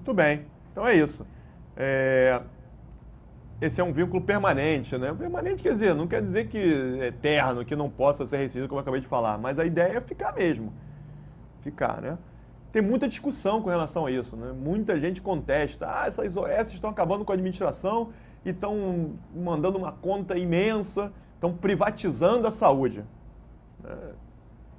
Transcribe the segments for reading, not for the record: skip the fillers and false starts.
Muito bem, então é isso. Esse é um vínculo permanente, né? Permanente quer dizer, não quer dizer que é eterno, que não possa ser rescindido, como eu acabei de falar, mas a ideia é ficar mesmo. Ficar, né? Tem muita discussão com relação a isso, né? Muita gente contesta, essas OS estão acabando com a administração e estão mandando uma conta imensa, estão privatizando a saúde.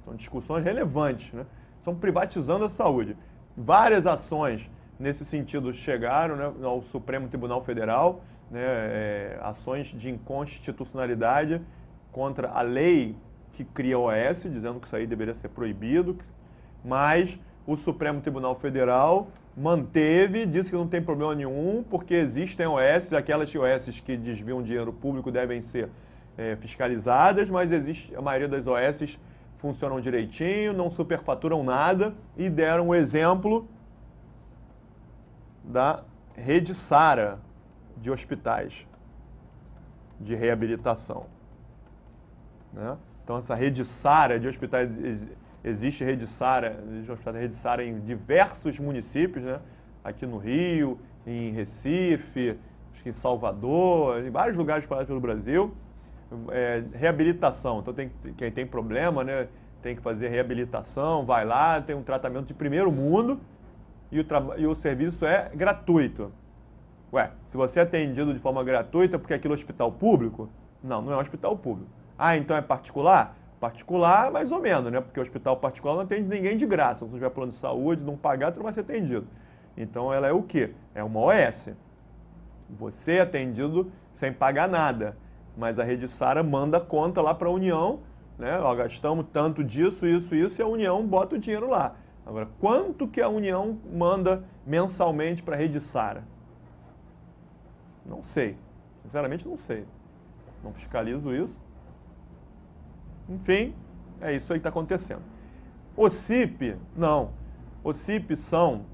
São discussões relevantes, né? Estão privatizando a saúde. Várias ações nesse sentido chegaram, né, ao Supremo Tribunal Federal, né, ações de inconstitucionalidade contra a lei que cria a OS, dizendo que isso aí deveria ser proibido, mas o Supremo Tribunal Federal manteve, disse que não tem problema nenhum, porque existem OS, aquelas OS que desviam dinheiro público devem ser fiscalizadas, mas a maioria das OS funcionam direitinho, não superfaturam nada, e deram o exemplo da Rede Sara de hospitais de reabilitação. Né? Então, essa Rede Sara de hospitais, existe Rede Sara em diversos municípios, né? Aqui no Rio, em Recife, acho que em Salvador, em vários lugares espalhados pelo Brasil. Reabilitação, então quem tem problema, né, tem que fazer reabilitação, vai lá, tem um tratamento de primeiro mundo e o serviço é gratuito. Ué, se você é atendido de forma gratuita porque aquilo é hospital público? Não, não é um hospital público. Então é particular? Particular, mais ou menos, né? Porque o hospital particular não atende ninguém de graça. Se você tiver plano de saúde, não pagar, tu não vai ser atendido. Então ela é o quê? É uma OS. Você é atendido sem pagar nada. Mas a Rede Sara manda conta lá para a União, né? Ó, gastamos tanto disso, isso, e a União bota o dinheiro lá. Agora, quanto que a União manda mensalmente para a Rede Sara? Não sei. Sinceramente, não sei. Não fiscalizo isso. Enfim, é isso aí que está acontecendo. OCIP, não. OCIP são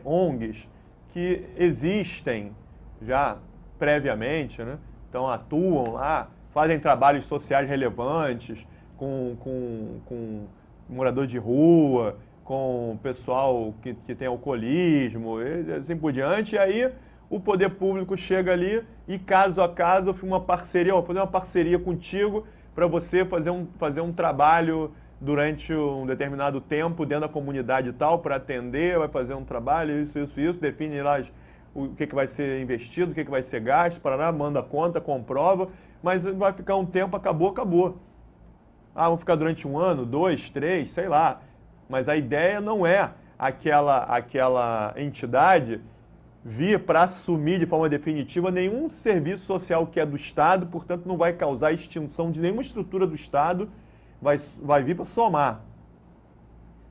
ONGs que existem já previamente, né? Então atuam lá, fazem trabalhos sociais relevantes com morador de rua, com pessoal que tem alcoolismo, e assim por diante. E aí o poder público chega ali e, caso a caso, uma parceria, vou fazer uma parceria contigo para você fazer um trabalho durante um determinado tempo dentro da comunidade e tal, para atender, vai fazer um trabalho, isso, define lá o que vai ser investido, o que vai ser gasto, parará, manda a conta, comprova, mas vai ficar um tempo, acabou. Vamos ficar durante 1 ano, 2, 3, sei lá. Mas a ideia não é aquela entidade vir para assumir de forma definitiva nenhum serviço social que é do Estado, portanto não vai causar extinção de nenhuma estrutura do Estado, vai vir para somar.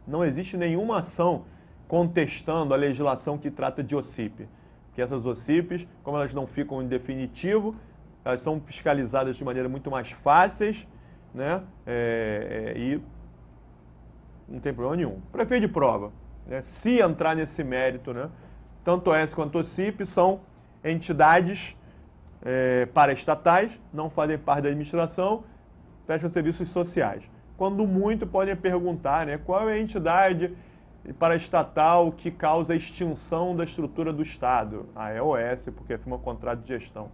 Não existe nenhuma ação contestando a legislação que trata de OCIP. Que essas OCIPs, como elas não ficam em definitivo, elas são fiscalizadas de maneira muito mais fáceis, né? E não tem problema nenhum. Prefeito de prova, né? Se entrar nesse mérito, né? Tanto OS quanto OCIP são entidades paraestatais, não fazem parte da administração, prestam serviços sociais. Quando muito, podem perguntar, né, qual é a entidade paraestatal que causa a extinção da estrutura do Estado? É a OS, porque firma contrato de gestão.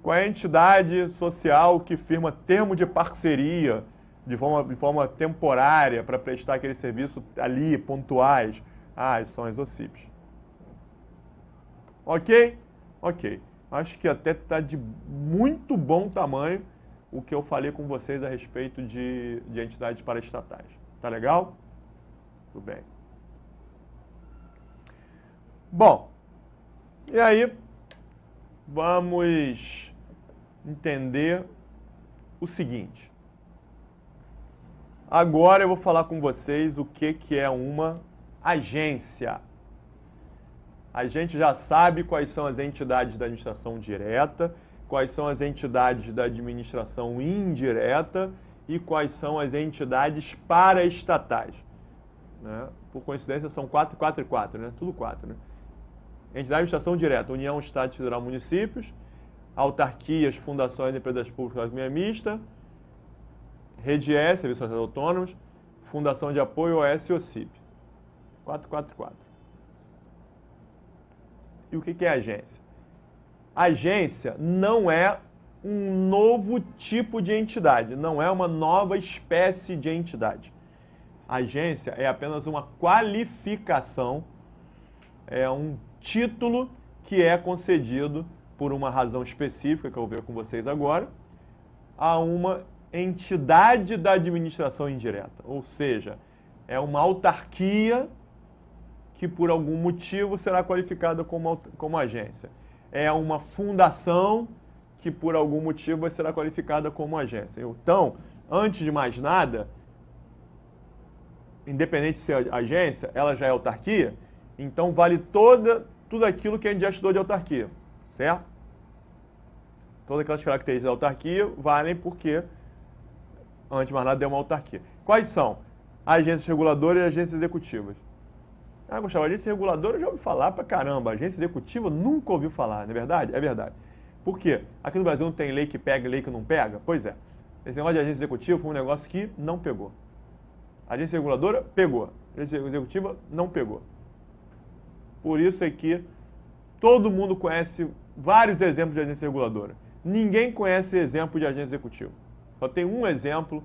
Qual é a entidade social que firma termo de parceria de forma temporária para prestar aquele serviço ali, pontuais? São as OCIPs. Ok? Ok. Acho que até está de muito bom tamanho o que eu falei com vocês a respeito de entidades paraestatais. Tá legal? Tudo bem. Bom, e aí vamos entender o seguinte. Agora eu vou falar com vocês o que é uma agência. A gente já sabe quais são as entidades da administração direta, quais são as entidades da administração indireta e quais são as entidades paraestatais. Né? Por coincidência, são 4, 4 e 4, né? Tudo 4. Né? Entidade de administração direta, União, Estado Federal, Municípios, autarquias, fundações e empresas públicas de economia mista, Rede S, Serviços Sociais Autônomos, Fundação de Apoio OS e OCIP. 4, 4 e 4. E o que é agência? Agência não é um novo tipo de entidade, não é uma nova espécie de entidade. Agência é apenas uma qualificação, é um título que é concedido por uma razão específica, que eu vou ver com vocês agora, a uma entidade da administração indireta. Ou seja, é uma autarquia que por algum motivo será qualificada como agência. É uma fundação que por algum motivo será qualificada como agência. Então, antes de mais nada, independente de ser agência, ela já é autarquia, então vale tudo aquilo que a gente já estudou de autarquia, certo? Todas aquelas características da autarquia valem porque, antes de mais nada, é uma autarquia. Quais são? Agências reguladoras e agências executivas. Ah, Gustavo, agência reguladora eu já ouvi falar pra caramba. Agência executiva nunca ouviu falar, não é verdade? É verdade. Por quê? Aqui no Brasil não tem lei que pega e lei que não pega? Pois é. Esse negócio de agência executiva foi um negócio que não pegou. A agência reguladora pegou. A agência executiva não pegou. Por isso é que todo mundo conhece vários exemplos de agência reguladora. Ninguém conhece exemplo de agência executiva. Só tem um exemplo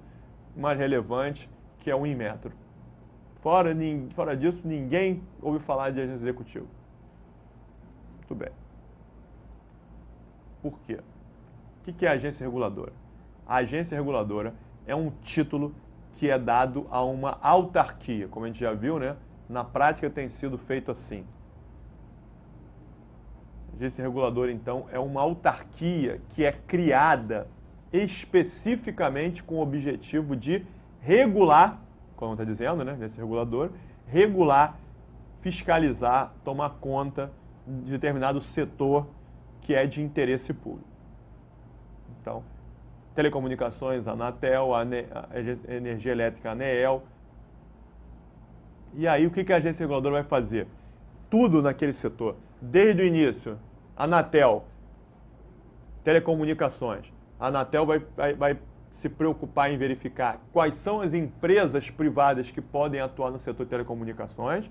mais relevante, que é o Inmetro. Fora disso, ninguém ouviu falar de agência executiva. Muito bem. Por quê? O que é agência reguladora? A agência reguladora é um título que é dado a uma autarquia. Como a gente já viu, né? Na prática tem sido feito assim. A agência reguladora, então, é uma autarquia que é criada especificamente com o objetivo de regular, como está dizendo, né? Agência reguladora, regular, fiscalizar, tomar conta de determinado setor que é de interesse público. Então, telecomunicações, a Anatel, a energia elétrica, a ANEEL. E aí, o que a agência reguladora vai fazer? Tudo naquele setor. Desde o início, a Anatel, telecomunicações. A Anatel vai se preocupar em verificar quais são as empresas privadas que podem atuar no setor de telecomunicações,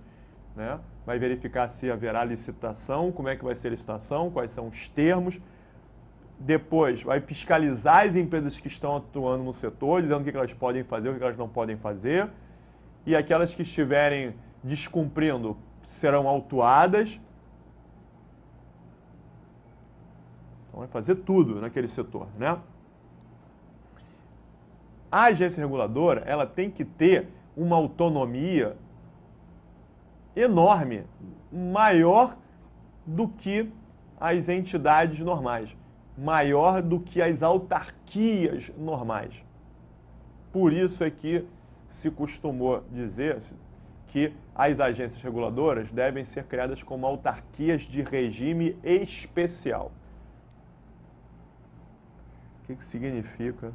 né? Vai verificar se haverá licitação, como é que vai ser a licitação, quais são os termos. Depois, vai fiscalizar as empresas que estão atuando no setor, dizendo o que elas podem fazer, o que elas não podem fazer. E aquelas que estiverem descumprindo serão autuadas. Então, vai fazer tudo naquele setor, né? A agência reguladora, ela tem que ter uma autonomia enorme, maior do que as entidades normais, maior do que as autarquias normais. Por isso é que se costumou dizer que as agências reguladoras devem ser criadas como autarquias de regime especial. O que significa?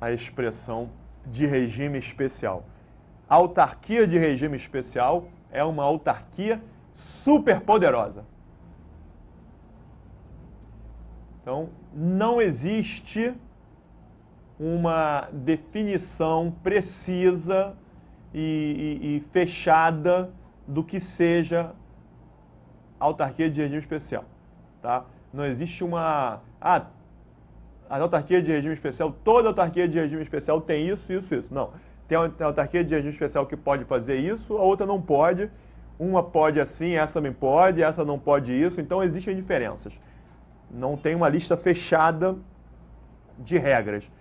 A expressão de regime especial. A autarquia de regime especial é uma autarquia superpoderosa. Então, não existe uma definição precisa e fechada do que seja autarquia de regime especial. Tá? Não existe uma... a autarquia de regime especial, toda autarquia de regime especial tem isso, isso, isso. Não. Tem a autarquia de regime especial que pode fazer isso, a outra não pode. Uma pode assim, essa também pode, essa não pode isso. Então, existem diferenças. Não tem uma lista fechada de regras.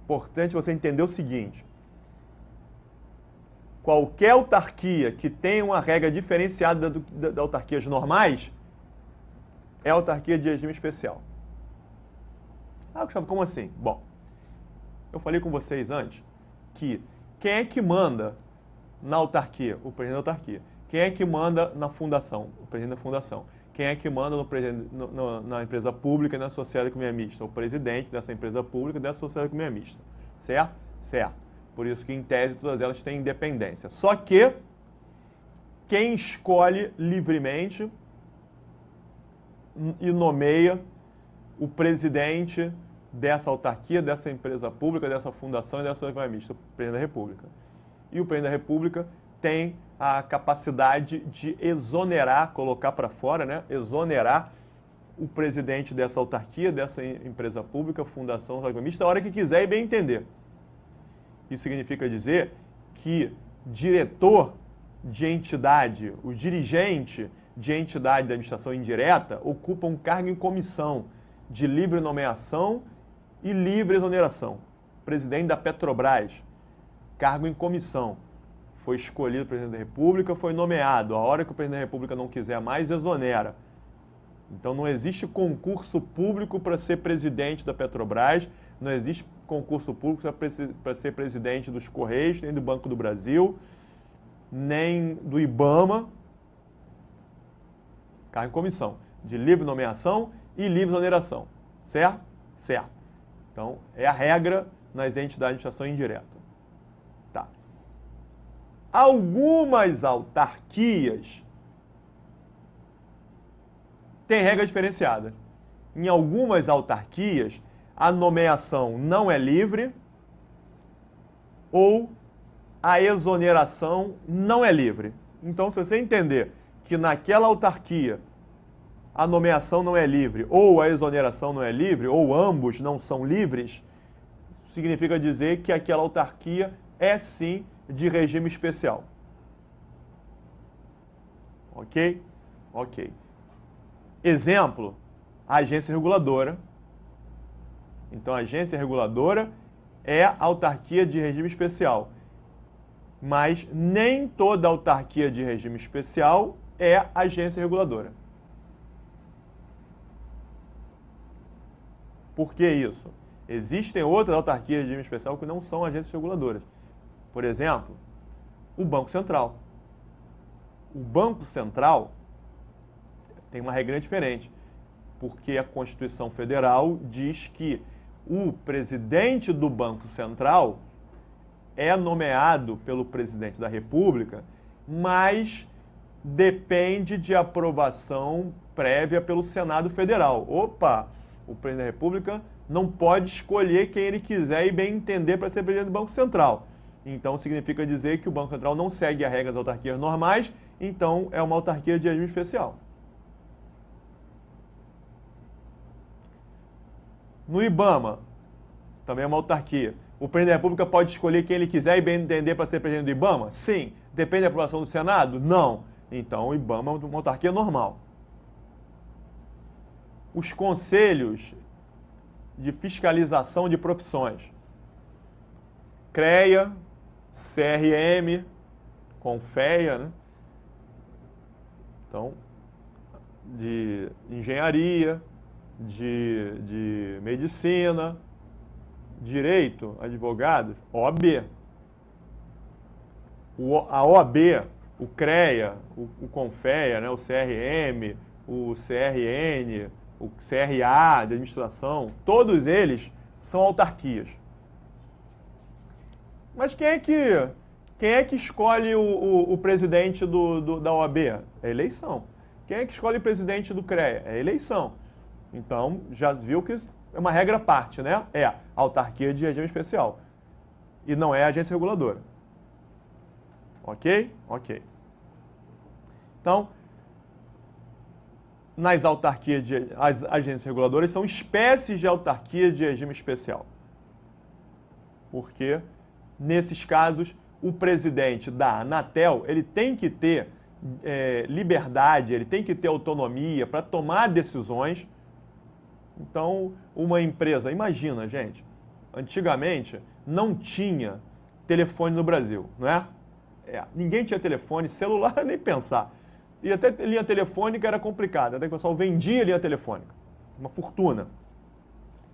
Importante você entender o seguinte. Qualquer autarquia que tenha uma regra diferenciada das autarquias normais é autarquia de regime especial. Ah, Gustavo, como assim? Bom, eu falei com vocês antes que quem é que manda na autarquia? O presidente da autarquia. Quem é que manda na fundação? O presidente da fundação. Quem é que manda na empresa pública e na sociedade de economia mista? O presidente dessa empresa pública e dessa sociedade de economia mista. Certo? Certo. Por isso que, em tese, todas elas têm independência. Só que quem escolhe livremente e nomeia o presidente dessa autarquia, dessa empresa pública, dessa fundação e dessa economista, o presidente da República. E o presidente da República tem a capacidade de exonerar, colocar para fora, né? Exonerar o presidente dessa autarquia, dessa empresa pública, fundação, economista, a hora que quiser e bem entender. Isso significa dizer que diretor de entidade, o dirigente de entidade da administração indireta ocupa um cargo em comissão de livre nomeação e livre exoneração. Presidente da Petrobras, cargo em comissão. Foi escolhido o presidente da República, foi nomeado. A hora que o presidente da República não quiser mais, exonera. Então não existe concurso público para ser presidente da Petrobras, não existe concurso público para ser presidente dos Correios, nem do Banco do Brasil, nem do IBAMA. Cargo em comissão, de livre nomeação e livre exoneração. Certo? Certo. Então, é a regra nas entidades de administração indireta. Tá. Algumas autarquias têm regras diferenciadas. Em algumas autarquias, a nomeação não é livre ou a exoneração não é livre. Então, se você entender que naquela autarquia a nomeação não é livre ou a exoneração não é livre, ou ambos não são livres, significa dizer que aquela autarquia é sim de regime especial. Ok? Ok. Exemplo, a agência reguladora. Então, a agência reguladora é a autarquia de regime especial. Mas nem toda autarquia de regime especial é agência reguladora. Por que isso? Existem outras autarquias de regime especial que não são agências reguladoras. Por exemplo, o Banco Central. O Banco Central tem uma regra diferente, porque a Constituição Federal diz que o presidente do Banco Central é nomeado pelo presidente da República, mas depende de aprovação prévia pelo Senado Federal. Opa! O presidente da República não pode escolher quem ele quiser e bem entender para ser presidente do Banco Central. Então, significa dizer que o Banco Central não segue a regra das autarquias normais, então é uma autarquia de regime especial. No IBAMA, também é uma autarquia. O presidente da República pode escolher quem ele quiser e bem entender para ser presidente do IBAMA? Sim. Depende da aprovação do Senado? Não. Então, o IBAMA é uma autarquia normal. Os conselhos de fiscalização de profissões. CREA, CRM, CONFEA, né? Então, de engenharia, de medicina, direito, advogados, OAB. A OAB, o CREA, o CONFEA, né? O CRM, o CRN, o CRA de administração, todos eles são autarquias. Mas quem é que escolhe o presidente da OAB? É eleição. Quem é que escolhe o presidente do CREA? É eleição. Então, já viu que é uma regra à parte, né? É autarquia de regime especial. E não é agência reguladora. Ok? Ok. Então, nas autarquias, as agências reguladoras são espécies de autarquias de regime especial. Porque, nesses casos, o presidente da Anatel, ele tem que ter liberdade, ele tem que ter autonomia para tomar decisões. Então, uma empresa, imagina, gente, antigamente não tinha telefone no Brasil, não é? Ninguém tinha telefone, celular nem pensar. E até linha telefônica era complicada, até que o pessoal vendia linha telefônica. Uma fortuna.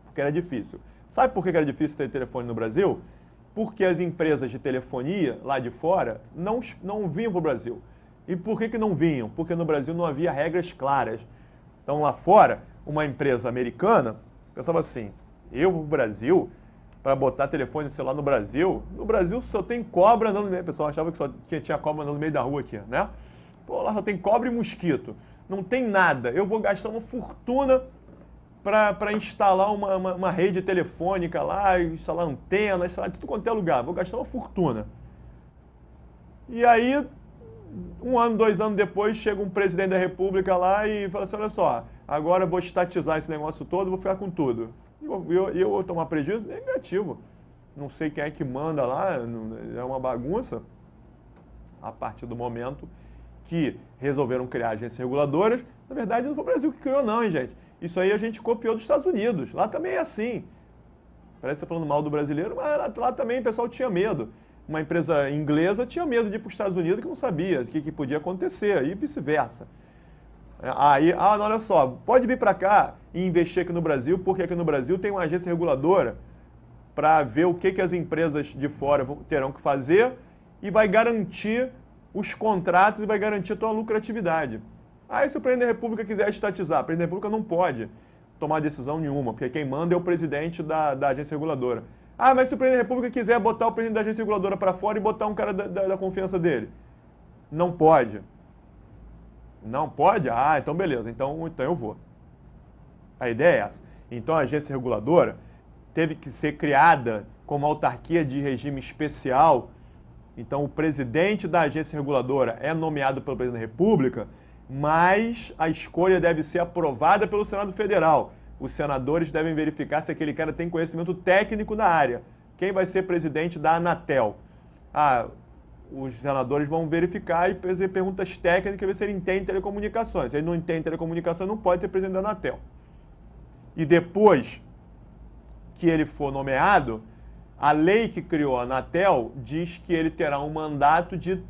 Porque era difícil. Sabe por que era difícil ter telefone no Brasil? Porque as empresas de telefonia lá de fora não vinham para o Brasil. E por que não vinham? Porque no Brasil não havia regras claras. Então lá fora, uma empresa americana pensava assim, eu vou para o Brasil para botar telefone celular no Brasil só tem cobra andando no meio. O pessoal achava que só tinha cobra andando no meio da rua aqui, né? Pô, lá só tem cobra e mosquito. Não tem nada. Eu vou gastar uma fortuna para instalar uma rede telefônica lá, instalar antena, instalar tudo quanto é lugar. Vou gastar uma fortuna. E aí, 1 ano, 2 anos depois, chega um presidente da República lá e fala assim, olha só, agora eu vou estatizar esse negócio todo, vou ficar com tudo. E eu vou tomar prejuízo? Negativo. Não sei quem é que manda lá, é uma bagunça. A partir do momento que resolveram criar agências reguladoras, na verdade não foi o Brasil que criou não, hein, gente? Isso aí a gente copiou dos Estados Unidos. Lá também é assim. Parece que está falando mal do brasileiro, mas lá também o pessoal tinha medo. Uma empresa inglesa tinha medo de ir para os Estados Unidos que não sabia o que podia acontecer, e vice-versa. Aí, olha só, pode vir para cá e investir aqui no Brasil, porque aqui no Brasil tem uma agência reguladora para ver o que as empresas de fora terão que fazer e vai garantir os contratos e vai garantir a tua lucratividade. Aí se o presidente da República quiser estatizar, o presidente da República não pode tomar decisão nenhuma, porque quem manda é o presidente da agência reguladora. Mas se o presidente da República quiser botar o presidente da agência reguladora para fora e botar um cara da confiança dele, não pode. Não pode? Então beleza, então eu vou. A ideia é essa. Então a agência reguladora teve que ser criada como autarquia de regime especial. Então o presidente da agência reguladora é nomeado pelo presidente da República, mas a escolha deve ser aprovada pelo Senado Federal. Os senadores devem verificar se aquele cara tem conhecimento técnico na área. Quem vai ser presidente da Anatel? Os senadores vão verificar e fazer perguntas técnicas, ver se ele entende telecomunicações. Se ele não entende telecomunicações, não pode ter presidente da Anatel. E depois que ele for nomeado, a lei que criou a Anatel diz que ele terá um mandato de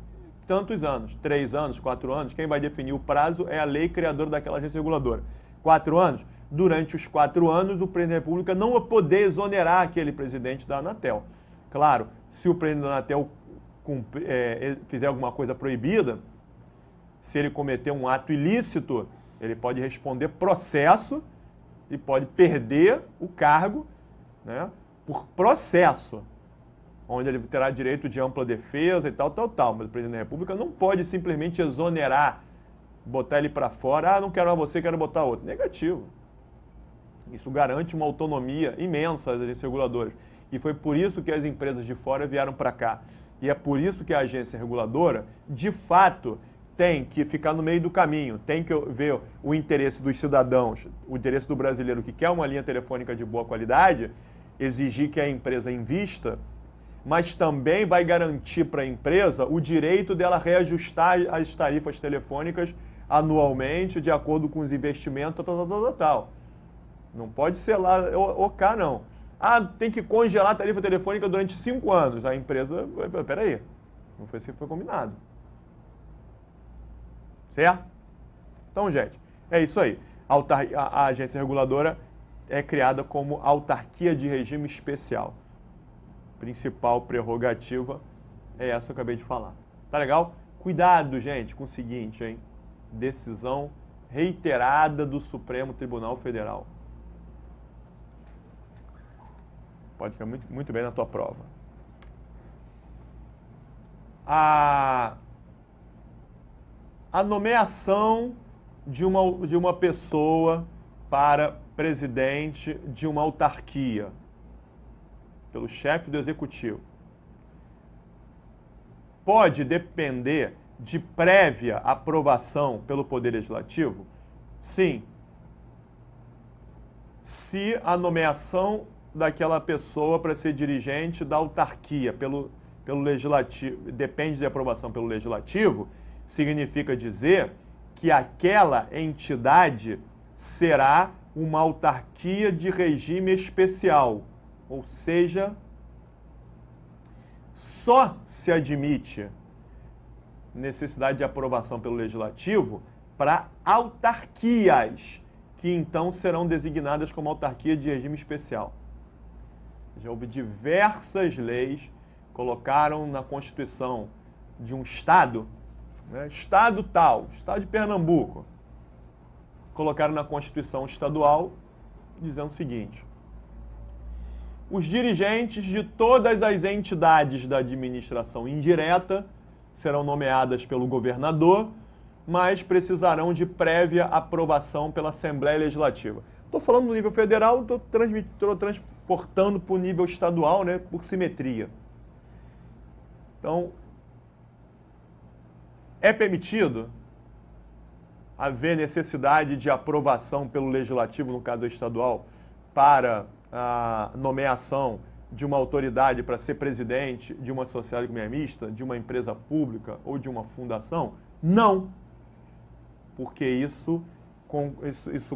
tantos anos, 3 anos, 4 anos. Quem vai definir o prazo é a lei criadora daquela agência reguladora. 4 anos? Durante os 4 anos, o presidente da República não vai poder exonerar aquele presidente da Anatel. Claro, se o presidente da Anatel fizer alguma coisa proibida, se ele cometer um ato ilícito, ele pode responder processo e pode perder o cargo, né, por processo, onde ele terá direito de ampla defesa e tal. Mas o presidente da República não pode simplesmente exonerar, botar ele para fora, não quero mais você, quero botar outro. Negativo. Isso garante uma autonomia imensa às agências reguladoras. E foi por isso que as empresas de fora vieram para cá. E é por isso que a agência reguladora, de fato, tem que ficar no meio do caminho, tem que ver o interesse dos cidadãos, o interesse do brasileiro que quer uma linha telefônica de boa qualidade, exigir que a empresa invista, mas também vai garantir para a empresa o direito dela reajustar as tarifas telefônicas anualmente, de acordo com os investimentos, tal. Não pode ser lá OK, não. Tem que congelar a tarifa telefônica durante 5 anos. A empresa, peraí, não foi assim que foi combinado. Certo? Então, gente, é isso aí. A agência reguladora é criada como autarquia de regime especial. Principal prerrogativa é essa que eu acabei de falar. Tá legal? Cuidado, gente, com o seguinte, hein? Decisão reiterada do Supremo Tribunal Federal. Pode ficar muito, muito bem na tua prova. A nomeação de uma pessoa para presidente de uma autarquia, pelo chefe do executivo, pode depender de prévia aprovação pelo Poder Legislativo? Sim. Se a nomeação daquela pessoa para ser dirigente da autarquia pelo Legislativo depende de aprovação pelo Legislativo, significa dizer que aquela entidade será uma autarquia de regime especial, ou seja, só se admite necessidade de aprovação pelo Legislativo para autarquias, que então serão designadas como autarquia de regime especial. Já houve diversas leis, colocaram na Constituição de um Estado, né, Estado tal, Estado de Pernambuco, colocaram na Constituição estadual dizendo o seguinte: os dirigentes de todas as entidades da administração indireta serão nomeadas pelo governador, mas precisarão de prévia aprovação pela Assembleia Legislativa. Estou falando do nível federal, estou transportando para o nível estadual, né, por simetria. Então, é permitido haver necessidade de aprovação pelo legislativo, no caso estadual, para a nomeação de uma autoridade para ser presidente de uma sociedade economia mista, de uma empresa pública ou de uma fundação? Não, porque isso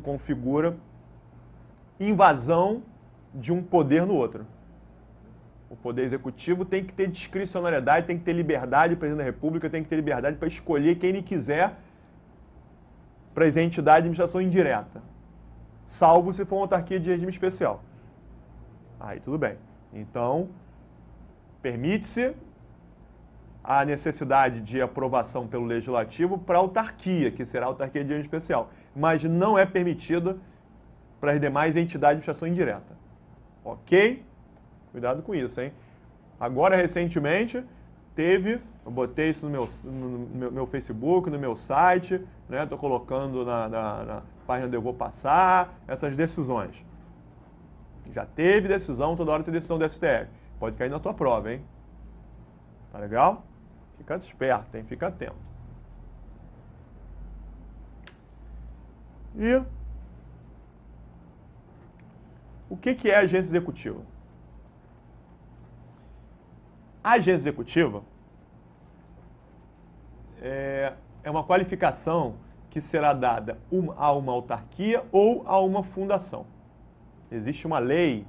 configura invasão de um poder no outro. O poder executivo tem que ter discricionariedade, tem que ter liberdade, o presidente da República tem que ter liberdade para escolher quem ele quiser para as entidades de administração indireta, salvo se for uma autarquia de regime especial. Aí tudo bem. Então, permite-se a necessidade de aprovação pelo legislativo para a autarquia, que será a autarquia de regime especial, mas não é permitida para as demais entidades de administração indireta. Ok? Cuidado com isso, hein? Agora, recentemente, eu botei isso no meu Facebook, no meu site, né? Estou colocando na página onde eu vou passar, essas decisões. Já teve decisão, toda hora tem decisão do STF. Pode cair na tua prova, hein? Tá legal? Fica esperto, hein? Fica atento. E o que é agência executiva? A agência executiva é uma qualificação que será dada a uma autarquia ou a uma fundação. Existe uma lei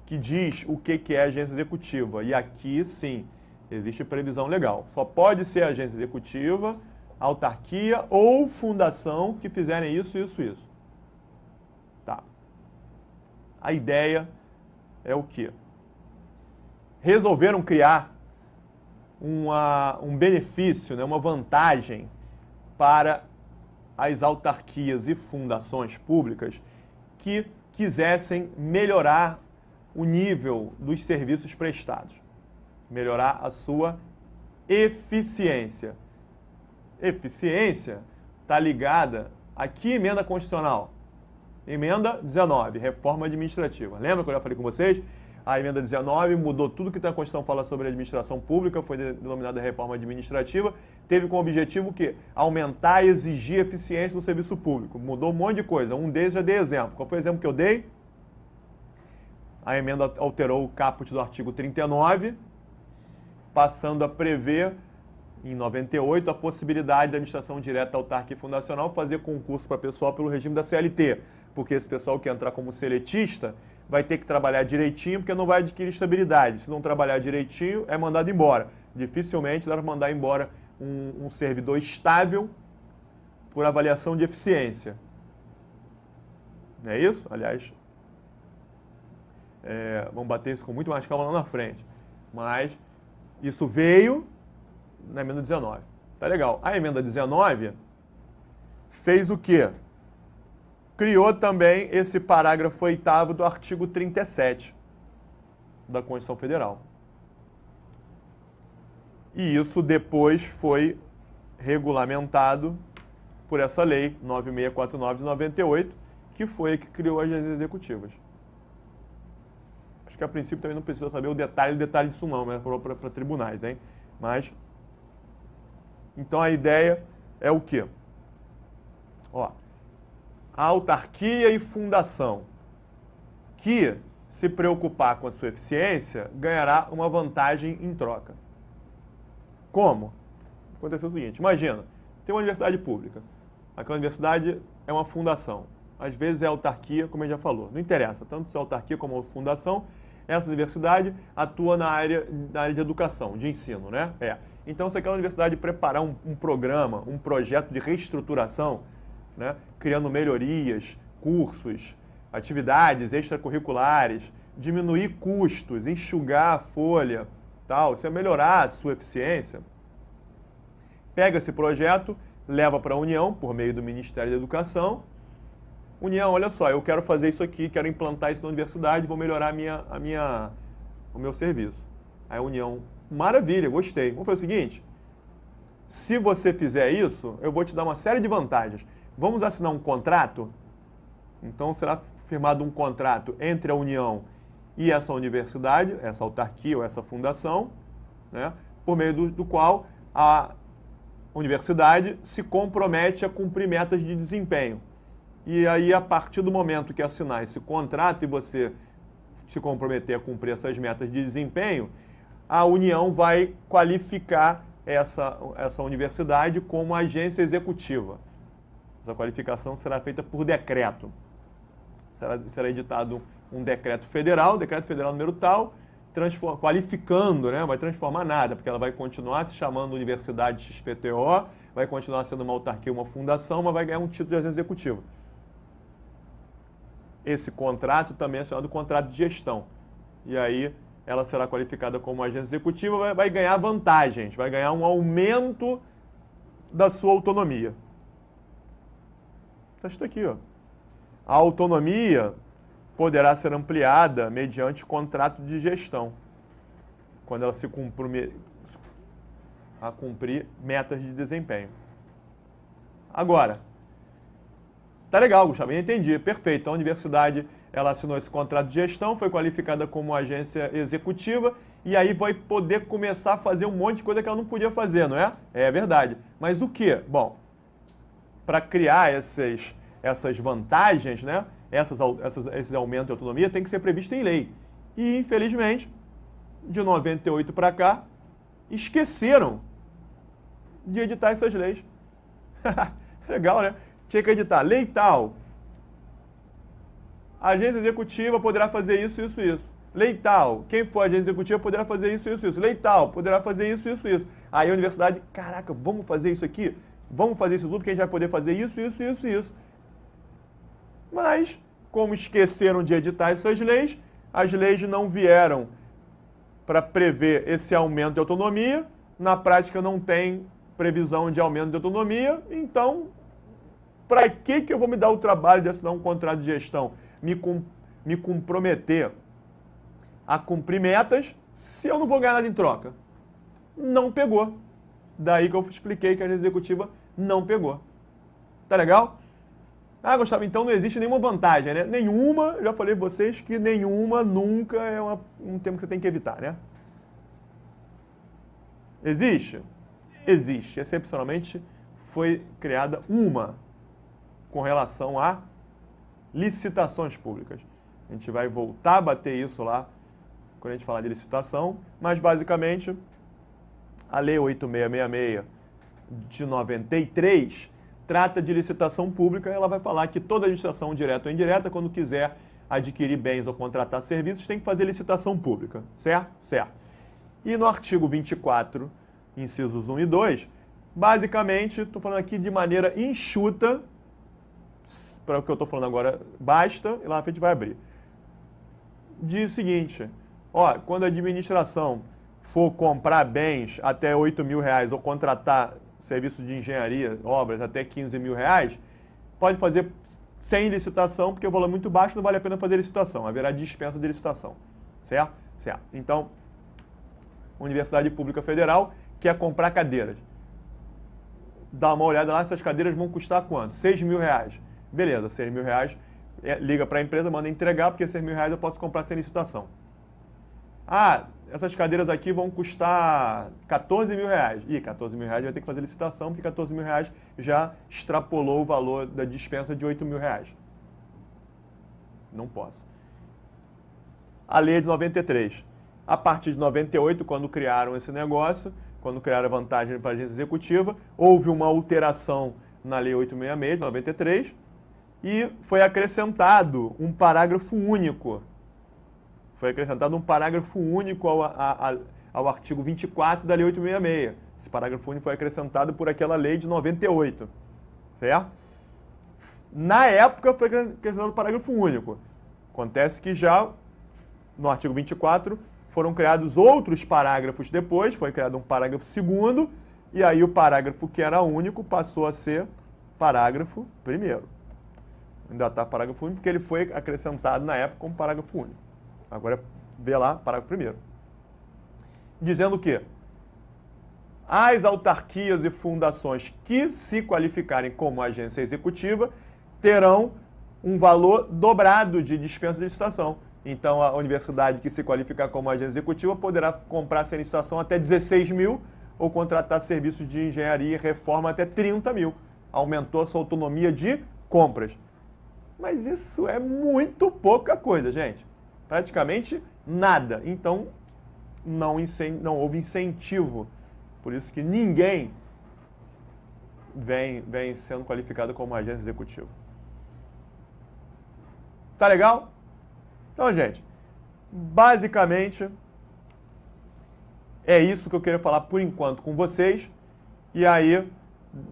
que diz o que é agência executiva. E aqui, sim, existe previsão legal. Só pode ser agência executiva, autarquia ou fundação que fizerem isso, isso, isso. Tá. A ideia é o quê? Resolveram criar um benefício, né, uma vantagem para as autarquias e fundações públicas que quisessem melhorar o nível dos serviços prestados, melhorar a sua eficiência. Eficiência está ligada aqui, emenda constitucional, emenda 19, reforma administrativa. Lembra que eu já falei com vocês? A emenda 19 mudou tudo que a Constituição fala sobre a administração pública, foi denominada reforma administrativa, teve como objetivo o quê? Aumentar e exigir eficiência no serviço público. Mudou um monte de coisa, um deles já dei exemplo. Qual foi o exemplo que eu dei? A emenda alterou o caput do artigo 39, passando a prever, em 98, a possibilidade da administração direta autárquica e fundacional fazer concurso para pessoal pelo regime da CLT, porque esse pessoal que entrar como seletista vai ter que trabalhar direitinho, porque não vai adquirir estabilidade. Se não trabalhar direitinho, é mandado embora. Dificilmente dá para mandar embora um servidor estável por avaliação de eficiência. Não é isso? Aliás, vamos bater isso com muito mais calma lá na frente. Mas isso veio na emenda 19. Tá legal. A emenda 19 fez o quê? Criou também esse parágrafo 8º do artigo 37 da Constituição Federal. E isso depois foi regulamentado por essa lei 9649 de 98, que foi a que criou as agências executivas. Acho que a princípio também não precisa saber o detalhe disso não, né, para tribunais, hein? Mas, então a ideia é o quê? Ó, a autarquia e fundação que se preocupar com a sua eficiência ganhará uma vantagem em troca. Como? Aconteceu o seguinte, imagina, tem uma universidade pública, aquela universidade é uma fundação, às vezes é autarquia, como a gente já falou, não interessa, tanto se é autarquia como fundação, essa universidade atua na área de educação, de ensino, né? Então, se aquela universidade preparar um programa, um projeto de reestruturação, né, criando melhorias, cursos, atividades extracurriculares, diminuir custos, enxugar a folha, tal, se melhorar a sua eficiência, pega esse projeto, leva para a União, por meio do Ministério da Educação. União, olha só, eu quero fazer isso aqui, quero implantar isso na universidade, vou melhorar o meu serviço. Aí a União, maravilha, gostei. Vamos fazer o seguinte, Se você fizer isso, eu vou te dar uma série de vantagens. Vamos assinar um contrato? Então será firmado um contrato entre a União e essa universidade, essa autarquia ou essa fundação, né, por meio do qual a universidade se compromete a cumprir metas de desempenho. E aí, a partir do momento que assinar esse contrato e você se comprometer a cumprir essas metas de desempenho, a União vai qualificar essa universidade como agência executiva. Essa qualificação será feita por decreto. Será editado um decreto federal número tal, qualificando, né? Vai transformar nada, porque ela vai continuar se chamando Universidade XPTO, vai continuar sendo uma autarquia, uma fundação, mas vai ganhar um título de agência executiva. Esse contrato também é chamado contrato de gestão. E aí ela será qualificada como agência executiva, vai ganhar vantagens, vai ganhar um aumento da sua autonomia. Então, isso aqui, ó. A autonomia poderá ser ampliada mediante contrato de gestão, quando ela se compromete a cumprir metas de desempenho. Agora, tá legal, Gustavo, eu entendi, perfeito. A universidade, ela assinou esse contrato de gestão, foi qualificada como agência executiva e aí vai poder começar a fazer um monte de coisa que ela não podia fazer, não é? É verdade. Mas o quê? Bom, para criar essas vantagens, né? Esses aumentos de autonomia tem que ser previsto em lei. E, infelizmente, de 98 para cá, esqueceram de editar essas leis. Legal, né? Tinha que editar lei tal. A agência executiva poderá fazer isso, isso, isso. Lei tal. Quem for agência executiva poderá fazer isso, isso, isso. Lei tal. Poderá fazer isso, isso, isso. Aí a universidade, caraca, vamos fazer isso aqui? Vamos fazer isso tudo que a gente vai poder fazer isso, isso, isso, isso. Mas, como esqueceram de editar essas leis, as leis não vieram para prever esse aumento de autonomia. Na prática não tem previsão de aumento de autonomia, então para que eu vou me dar o trabalho de assinar um contrato de gestão? Me comprometer a cumprir metas se eu não vou ganhar nada em troca? Não pegou. Daí que eu expliquei que a agência executiva não pegou. Tá legal? Ah, Gustavo, então não existe nenhuma vantagem, né? Nenhuma, já falei para vocês que nenhuma nunca é um termo que você tem que evitar, né? Existe? Existe. Excepcionalmente foi criada uma com relação a licitações públicas. A gente vai voltar a bater isso lá quando a gente falar de licitação, mas basicamente a Lei 8666 de 93 trata de licitação pública. Ela vai falar que toda licitação direta ou indireta, quando quiser adquirir bens ou contratar serviços, tem que fazer licitação pública, certo? Certo. E no artigo 24, incisos 1 e 2, basicamente, estou falando aqui de maneira enxuta, para o que eu estou falando agora, basta, e lá na frente vai abrir. Diz o seguinte, ó, quando a administração for comprar bens até R$8.000 ou contratar serviços de engenharia, obras até R$15.000, pode fazer sem licitação, porque o valor é muito baixo, não vale a pena fazer licitação, haverá dispensa de licitação, certo? Certo. Então, Universidade Pública Federal quer comprar cadeiras. Dá uma olhada lá, essas cadeiras vão custar quanto? R$6.000. Beleza, R$6.000, liga para a empresa, manda entregar, porque R$6.000 eu posso comprar sem licitação. Ah, essas cadeiras aqui vão custar R$14.000. Ih, R$14.000 vai ter que fazer licitação, porque R$14.000 já extrapolou o valor da dispensa de R$8.000. Não posso. A lei é de 93. A partir de 98, quando criaram esse negócio, quando criaram a vantagem para a agência executiva, houve uma alteração na Lei 866 de 93 e foi acrescentado um parágrafo único. Foi acrescentado um parágrafo único ao artigo 24 da Lei 866. Esse parágrafo único foi acrescentado por aquela lei de 98, certo? Na época foi acrescentado o parágrafo único. Acontece que já no artigo 24 foram criados outros parágrafos depois, foi criado um parágrafo segundo, e aí o parágrafo que era único passou a ser parágrafo primeiro. Ainda está parágrafo único porque ele foi acrescentado na época como parágrafo único. Agora vê lá, parágrafo primeiro. Dizendo que As autarquias e fundações que se qualificarem como agência executiva terão um valor dobrado de dispensa de licitação. Então, a universidade que se qualificar como agência executiva poderá comprar sem licitação até 16 mil ou contratar serviços de engenharia e reforma até 30 mil. Aumentou a sua autonomia de compras. Mas isso é muito pouca coisa, gente. Praticamente nada. Então, não houve incentivo. Por isso que ninguém vem sendo qualificado como agente executivo. Tá legal? Então, gente, basicamente é isso que eu queria falar por enquanto com vocês. E aí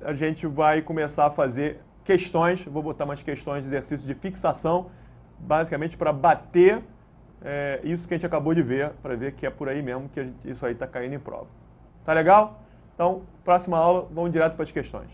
a gente vai começar a fazer questões. Vou botar umas questões de exercício de fixação, basicamente para bater isso que a gente acabou de ver, para ver que é por aí mesmo que isso aí está caindo em prova. Tá legal? Então, próxima aula, vamos direto para as questões.